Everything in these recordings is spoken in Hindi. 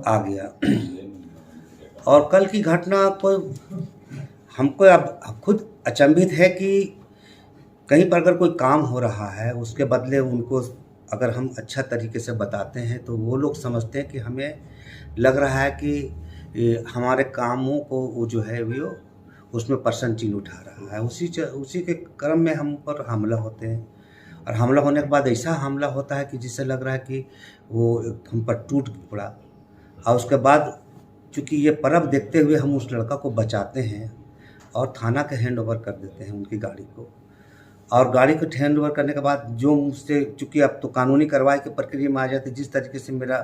आ गया। और कल की घटना को हमको अब खुद अचंभित है कि कहीं पर अगर कोई काम हो रहा है, उसके बदले उनको अगर हम अच्छा तरीके से बताते हैं तो वो लोग समझते हैं कि हमें लग रहा है कि हमारे कामों को वो जो है वो उसमें पर्सन चिन्ह उठा रहा है। उसी के क्रम में हम पर हमला होते हैं, और हमला होने के बाद ऐसा हमला होता है कि जिससे लग रहा है कि वो हम पर टूट पड़ा। और उसके बाद चूँकि ये पर्व देखते हुए हम उस लड़का को बचाते हैं और थाना के हैंड ओवर कर देते हैं उनकी गाड़ी को। और गाड़ी को हैंड ओवर करने के बाद जो मुझसे, चूँकि अब तो कानूनी कार्रवाई की प्रक्रिया में आ जाती है, जिस तरीके से मेरा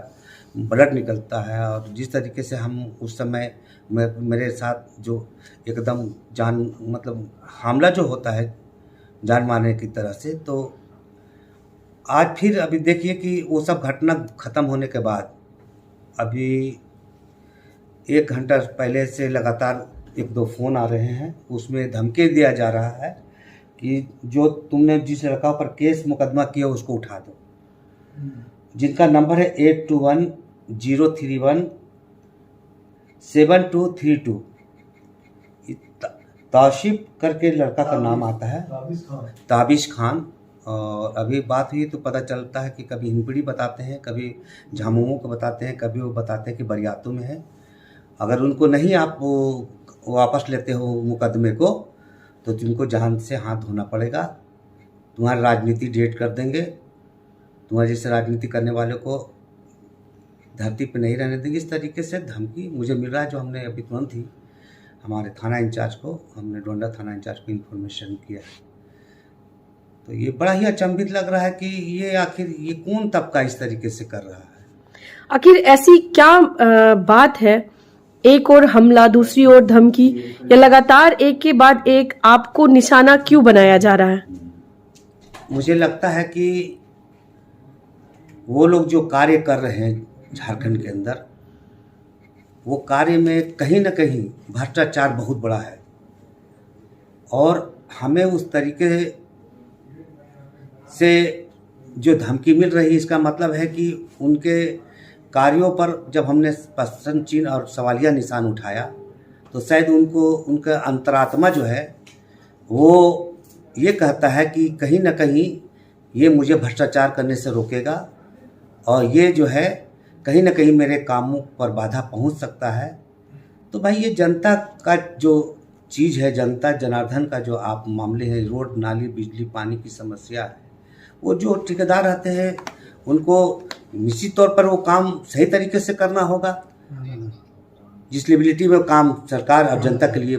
ब्लड निकलता है और जिस तरीके से हम उस समय मेरे साथ जो एकदम हमला जो होता है जान मारने की तरह से, तो आज फिर अभी देखिए कि वो सब घटना ख़त्म होने के बाद अभी 1 घंटा पहले से लगातार 1-2 फ़ोन आ रहे हैं। उसमें धमकी दिया जा रहा है कि जो तुमने जिस लड़का पर केस मुकदमा किया उसको उठा दो, जिनका नंबर है 8210317232। ताशिफ करके लड़का का नाम आता है, ताबिश खान। और अभी बात हुई तो पता चलता है कि कभी हिंपड़ी बताते हैं, कभी झामुमो को बताते हैं, कभी वो बताते हैं कि बरियातों में है। अगर उनको नहीं आप वो वापस लेते हो मुकदमे को, तो तुमको जान से हाथ धोना पड़ेगा, तुम्हारी राजनीति डिलीट कर देंगे, तुम्हारे जैसे राजनीति करने वाले को धरती पे नहीं रहने देंगे। इस तरीके से धमकी मुझे मिल रहा है, जो हमने अभी तुरंत ही हमारे थाना इंचार्ज को, हमने डोंडा थाना इंचार्ज को इन्फॉर्मेशन किया है। तो ये बड़ा ही अचंभित लग रहा है कि ये आखिर ये कौन तबका इस तरीके से कर रहा है। आखिर ऐसी क्या बात है, एक और हमला दूसरी ओर धमकी, या लगातार एक के बाद एक आपको निशाना क्यों बनाया जा रहा है? मुझे लगता है कि वो लोग जो कार्य कर रहे हैं झारखंड के अंदर, वो कार्य में कहीं ना कहीं भ्रष्टाचार बहुत बड़ा है, और हमें उस तरीके से जो धमकी मिल रही है, इसका मतलब है कि उनके कार्यों पर जब हमने प्रश्न चिन्ह और सवालिया निशान उठाया, तो शायद उनका अंतरात्मा जो है वो ये कहता है कि कहीं ना कहीं ये मुझे भ्रष्टाचार करने से रोकेगा, और ये जो है कहीं ना कहीं मेरे कामों पर बाधा पहुंच सकता है। तो भाई ये जनता का जो चीज़ है, जनता जनार्दन का जो आप मामले हैं, रोड नाली बिजली पानी की समस्या है, वो जो ठेकेदार रहते हैं उनको निश्चित तौर पर वो काम सही तरीके से करना होगा, जिस लेबिलिटी में काम सरकार और जनता के लिए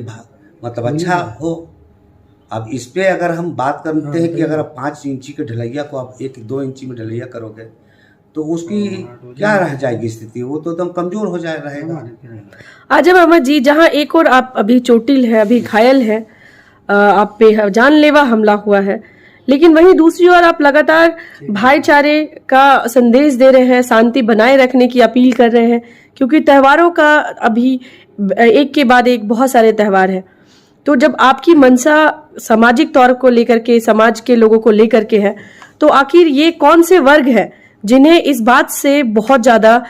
अच्छा हो। अब इस पे अगर हम बात करते हैं कि अगर आप 5 इंची के ढलैया को आप 1-2 इंची में ढलैया करोगे तो उसकी क्या रह जाएगी स्थिति, वो तो एकदम कमजोर हो जाए रहेगा। आजम अहमद जी, जहां एक और आप अभी चोटिल है, अभी घायल है, आप पे जानलेवा हमला हुआ है, लेकिन वहीं दूसरी ओर आप लगातार भाईचारे का संदेश दे रहे हैं, शांति बनाए रखने की अपील कर रहे हैं, क्योंकि त्योहारों का अभी एक के बाद एक बहुत सारे त्योहार हैं। तो जब आपकी मंशा सामाजिक तौर को लेकर के, समाज के लोगों को लेकर के है, तो आखिर ये कौन से वर्ग है जिन्हें इस बात से बहुत ज्यादा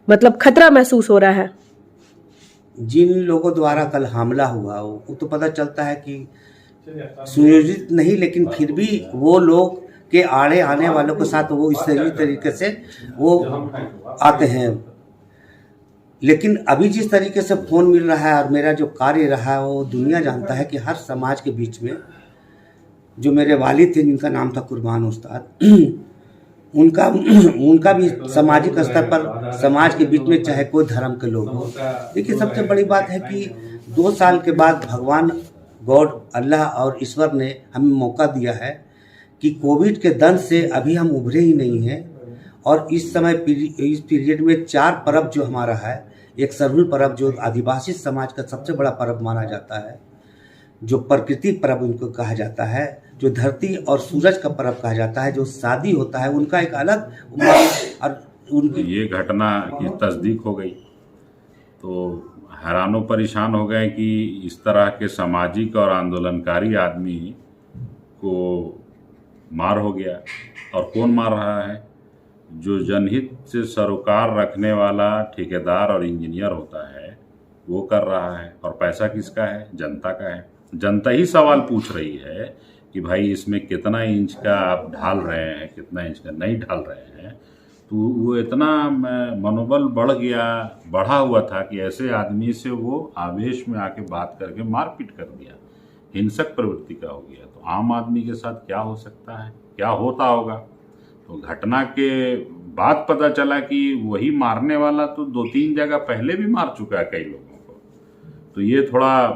खतरा महसूस हो रहा है? जिन लोगों द्वारा कल हमला हुआ वो तो पता चलता है कि सुयोजित नहीं, लेकिन फिर भी वो लोग के आड़े आने वालों के साथ वो इस तरीके से वो आते हैं। लेकिन अभी जिस तरीके से फ़ोन मिल रहा है और मेरा जो कार्य रहा है, वो दुनिया जानता है कि हर समाज के बीच में जो मेरे वालिद थे, जिनका नाम था कुर्बान उस्ताद, उनका भी सामाजिक स्तर पर समाज के बीच में चाहे कोई धर्म के लोग हो। देखिए, सबसे बड़ी बात है कि 2 साल के बाद भगवान गॉड अल्लाह और ईश्वर ने हमें मौका दिया है कि कोविड के दंश से अभी हम उभरे ही नहीं हैं, और इस समय इस पीरियड में 4 पर्व जो हमारा है, एक सरहुल पर्व जो आदिवासी समाज का सबसे बड़ा पर्व माना जाता है, जो प्रकृति पर्व उनको कहा जाता है, जो धरती और सूरज का पर्व कहा जाता है, जो शादी होता है उनका एक अलग, और उनकी ये घटना की तस्दीक हो गई तो हैरानो परेशान हो गए कि इस तरह के सामाजिक और आंदोलनकारी आदमी को मार हो गया। और कौन मार रहा है? जो जनहित से सरोकार रखने वाला ठेकेदार और इंजीनियर होता है वो कर रहा है, और पैसा किसका है? जनता का है। जनता ही सवाल पूछ रही है कि भाई इसमें कितना इंच का आप ढाल रहे हैं, कितना इंच का नहीं ढाल रहे हैं। तो वो इतना मनोबल बढ़ा हुआ था कि ऐसे आदमी से वो आवेश में आके बात करके मारपीट कर दिया, हिंसक प्रवृत्ति का हो गया। तो आम आदमी के साथ क्या हो सकता है, क्या होता होगा? तो घटना के बाद पता चला कि वही मारने वाला तो 2-3 जगह पहले भी मार चुका है कई लोगों को। तो ये थोड़ा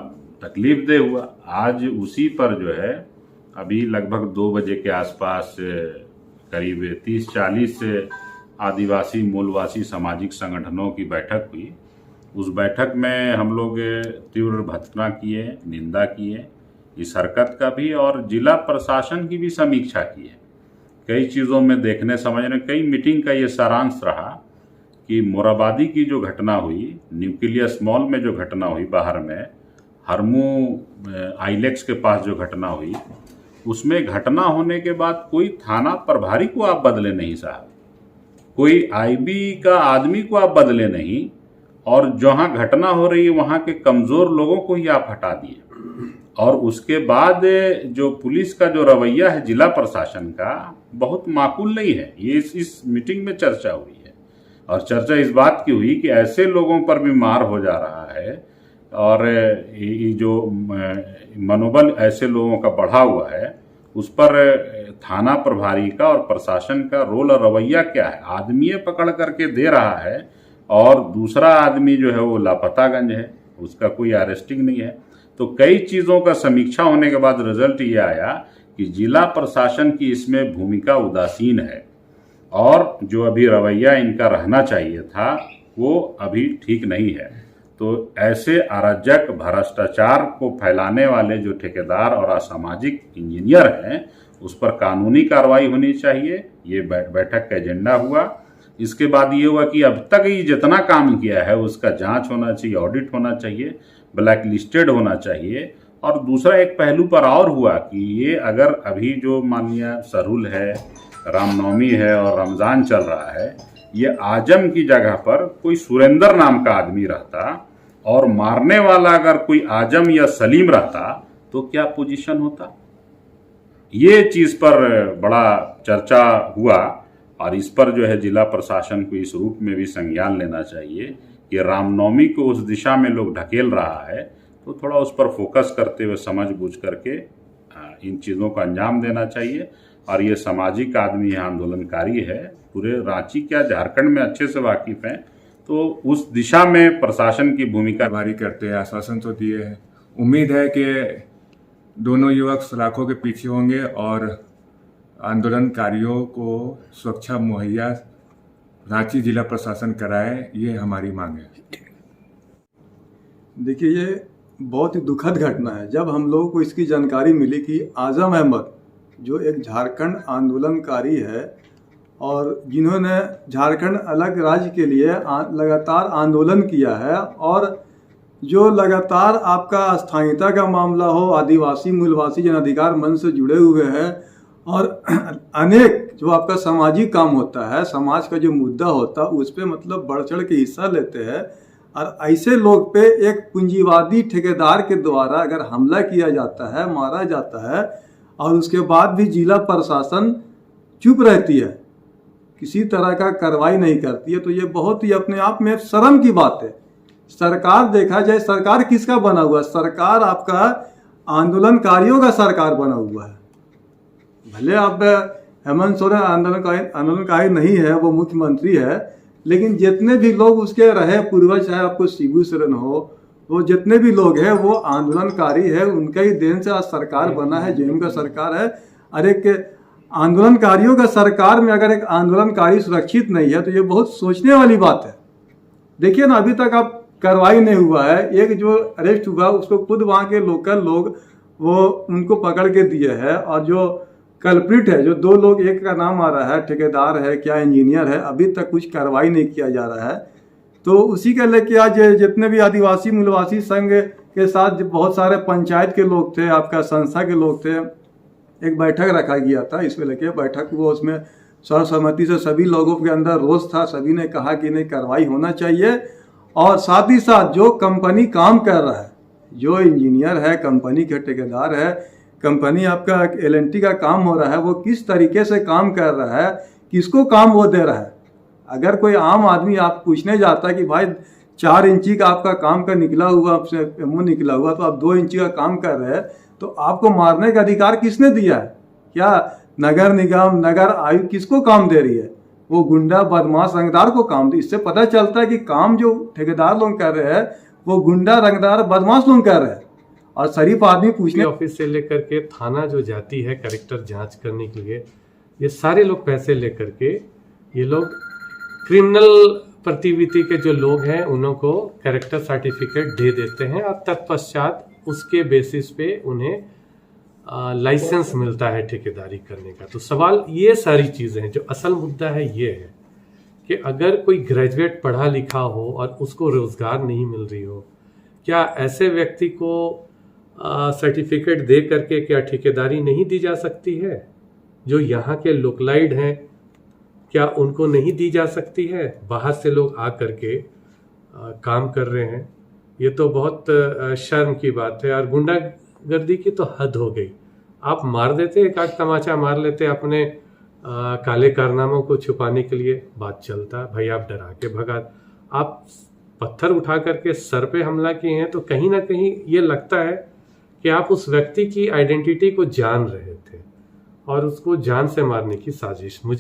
तकलीफ दे हुआ। आज उसी पर जो है अभी लगभग 2 बजे के आसपास करीब 30-40 आदिवासी मूलवासी सामाजिक संगठनों की बैठक हुई। उस बैठक में हम लोग तीव्र भर्त्सना किए, निंदा किए इस हरकत का भी, और जिला प्रशासन की भी समीक्षा की है। कई चीज़ों में देखने समझने, कई मीटिंग का ये सारांश रहा कि मोराबादी की जो घटना हुई, न्यूक्लियस मॉल में जो घटना हुई, बाहर में हरमू आइलेक्स के पास जो घटना हुई, उसमें घटना होने के बाद कोई थाना प्रभारी को आप बदले नहीं साहब, कोई आईबी का आदमी को आप बदले नहीं, और जहां घटना हो रही है वहां के कमजोर लोगों को ही आप हटा दिए। और उसके बाद जो पुलिस का जो रवैया है जिला प्रशासन का, बहुत माकूल नहीं है। ये इस मीटिंग में चर्चा हुई है, और चर्चा इस बात की हुई कि ऐसे लोगों पर भी मार हो जा रहा है, और ये जो मनोबल ऐसे लोगों का बढ़ा हुआ है, उस पर थाना प्रभारी का और प्रशासन का रोल और रवैया क्या है? आदमी पकड़ करके दे रहा है, और दूसरा आदमी जो है वो लापतागंज है, उसका कोई अरेस्टिंग नहीं है। तो कई चीज़ों का समीक्षा होने के बाद रिजल्ट ये आया कि जिला प्रशासन की इसमें भूमिका उदासीन है, और जो अभी रवैया इनका रहना चाहिए था वो अभी ठीक नहीं है। तो ऐसे अराजक भ्रष्टाचार को फैलाने वाले जो ठेकेदार और असामाजिक इंजीनियर हैं, उस पर कानूनी कार्रवाई होनी चाहिए। ये बैठक का एजेंडा हुआ। इसके बाद ये हुआ कि अब तक ये जितना काम किया है उसका जांच होना चाहिए, ऑडिट होना चाहिए, ब्लैक लिस्टेड होना चाहिए। और दूसरा एक पहलू पर और हुआ कि ये अगर अभी जो माननीय सरहुल है, रामनवमी है और रमज़ान चल रहा है, ये आजम की जगह पर कोई सुरेंद्र नाम का आदमी रहता और मारने वाला अगर कोई आजम या सलीम रहता तो क्या पोजीशन होता? ये चीज़ पर बड़ा चर्चा हुआ, और इस पर जो है जिला प्रशासन को इस रूप में भी संज्ञान लेना चाहिए कि रामनवमी को उस दिशा में लोग ढकेल रहा है, तो थोड़ा उस पर फोकस करते हुए समझ बूझ करके इन चीज़ों को अंजाम देना चाहिए। और ये सामाजिक आदमी है, आंदोलनकारी है, पूरे रांची क्या झारखंड में अच्छे से वाकिफ हैं, तो उस दिशा में प्रशासन की भूमिका भारी करते हैं। आश्वासन तो दिए हैं। उम्मीद है कि दोनों युवक सलाखों के पीछे होंगे और आंदोलनकारियों को सुरक्षा मुहैया रांची जिला प्रशासन कराए, ये हमारी मांग है। देखिए, ये बहुत ही दुखद घटना है। जब हम लोगों को इसकी जानकारी मिली कि आजम अहमद जो एक झारखंड आंदोलनकारी है और जिन्होंने झारखंड अलग राज्य के लिए लगातार आंदोलन किया है, और जो लगातार आपका स्थायीयता का मामला हो, आदिवासी मूलवासी जन अधिकार मंच से जुड़े हुए हैं, और अनेक जो आपका सामाजिक काम होता है, समाज का जो मुद्दा होता है उस पर मतलब बढ़ चढ़ के हिस्सा लेते हैं। और ऐसे लोग पे एक पूंजीवादी ठेकेदार के द्वारा अगर हमला किया जाता है, मारा जाता है, और उसके बाद भी जिला प्रशासन चुप रहती है, किसी तरह का कार्रवाई नहीं करती है, तो ये बहुत ही अपने आप में शर्म की बात है। सरकार देखा जाए, सरकार किसका बना हुआ है? सरकार आपका आंदोलनकारियों का सरकार बना हुआ है। भले आप हेमंत सोरेन आंदोलनकारी नहीं है, वो मुख्यमंत्री है, लेकिन जितने भी लोग उसके रहे पूर्वज, चाहे आपको शिबू सोरेन हो, वो जितने भी लोग हैं वो आंदोलनकारी है, उनका ही देन से आज सरकार बना है, जेएम का सरकार है। और एक आंदोलनकारियों का सरकार में अगर एक आंदोलनकारी सुरक्षित नहीं है तो ये बहुत सोचने वाली बात है। देखिए ना, अभी तक आप कार्रवाई नहीं हुआ है। एक जो अरेस्ट हुआ उसको खुद वहाँ के लोकल लोग वो उनको पकड़ के दिए हैं, और जो कल्प्रिट है, जो 2 लोग, एक का नाम आ रहा है, ठेकेदार है क्या इंजीनियर है, अभी तक कुछ कार्रवाई नहीं किया जा रहा है। तो उसी का लेके आज जितने भी आदिवासी मूलवासी संघ के साथ बहुत सारे पंचायत के लोग थे, आपका संस्था के लोग थे, एक बैठक रखा गया था। इसको लेके बैठक हुआ, उसमें सर्वसम्मति से सभी लोगों के अंदर रोष था, सभी ने कहा कि नहीं कार्रवाई होना चाहिए। और साथ ही साथ जो कंपनी काम कर रहा है, जो इंजीनियर है, कंपनी के ठेकेदार है, कंपनी आपका L&T का काम हो रहा है, वो किस तरीके से काम कर रहा है, किसको काम वो दे रहा है। अगर कोई आम आदमी आप पूछने जाता है कि भाई 4 इंची का आपका काम का निकला हुआ, आपसे मुँह निकला हुआ, तो आप 2 इंची का काम कर रहे हैं, तो आपको मारने का अधिकार किसने दिया है? क्या नगर निगम, नगर आयुक्त किसको काम दे रही है? वो गुंडा बदमाश रंगदार को काम दे। इससे पता चलता है कि काम जो ठेकेदार लोग कर रहे हैं वो गुंडा रंगदार बदमाश लोग कर रहे हैं। और शरीफ आदमी पूछने ऑफिस से लेकर के थाना जो जाती है करेक्टर जांच करने के लिए, ये सारे लोग पैसे लेकर के ये लोग क्रिमिनल प्रतिविधि के जो लोग हैं उनको कैरेक्टर सर्टिफिकेट दे देते हैं और तत्पश्चात उसके बेसिस पे उन्हें लाइसेंस मिलता है ठेकेदारी करने का। तो सवाल ये सारी चीज़ें हैं। जो असल मुद्दा है ये है कि अगर कोई ग्रेजुएट पढ़ा लिखा हो और उसको रोजगार नहीं मिल रही हो, क्या ऐसे व्यक्ति को सर्टिफिकेट दे करके क्या ठेकेदारी नहीं दी जा सकती है? जो यहाँ के लोकलाइड हैं क्या उनको नहीं दी जा सकती है? बाहर से लोग आ करके काम कर रहे हैं। ये तो बहुत शर्म की बात है। और गुंडागर्दी की तो हद हो गई। आप मार देते, एक आध तमाचा मार लेते अपने काले कारनामों को छुपाने के लिए, बात चलता। भाई आप डरा के भगा, आप पत्थर उठा करके सर पे हमला किए हैं, तो कहीं ना कहीं ये लगता है कि आप उस व्यक्ति की आइडेंटिटी को जान रहे थे और उसको जान से मारने की साजिश। मुझे